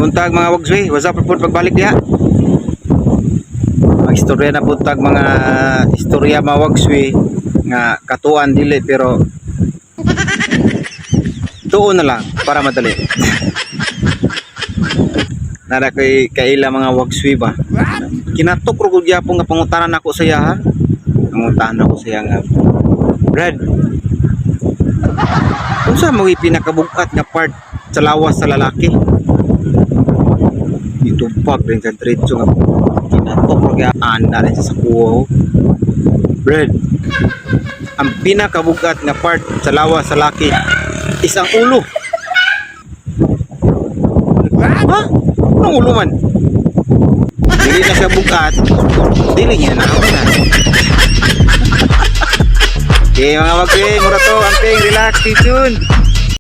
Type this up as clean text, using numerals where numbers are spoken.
Buntag mga wagswi, what's up report pagbalik diha. Magistorya na buntag mga istorya mga wagswi nga katuan dili pero tuon na lang para madali. Nara kay kaila mga wagswi ba. Kinatok ro gud gyapon nga pangutanan nako sa iya ha. Pangutanan ako sa iya nga. Brad. Unsa mo pinakabugat nga part sa lawas sa lalaki? Itumpag rin sa diretso nga kinatok ro gyapon rin sa kuwo. Brad. Ang pinakabugat nga part sa lawas sa lalaki isang ulo. Ha? Anong ulo man? Dili na siya bugat. Dili niya na. Okay mga wagwe, mura to, amping, relax, stay tuned.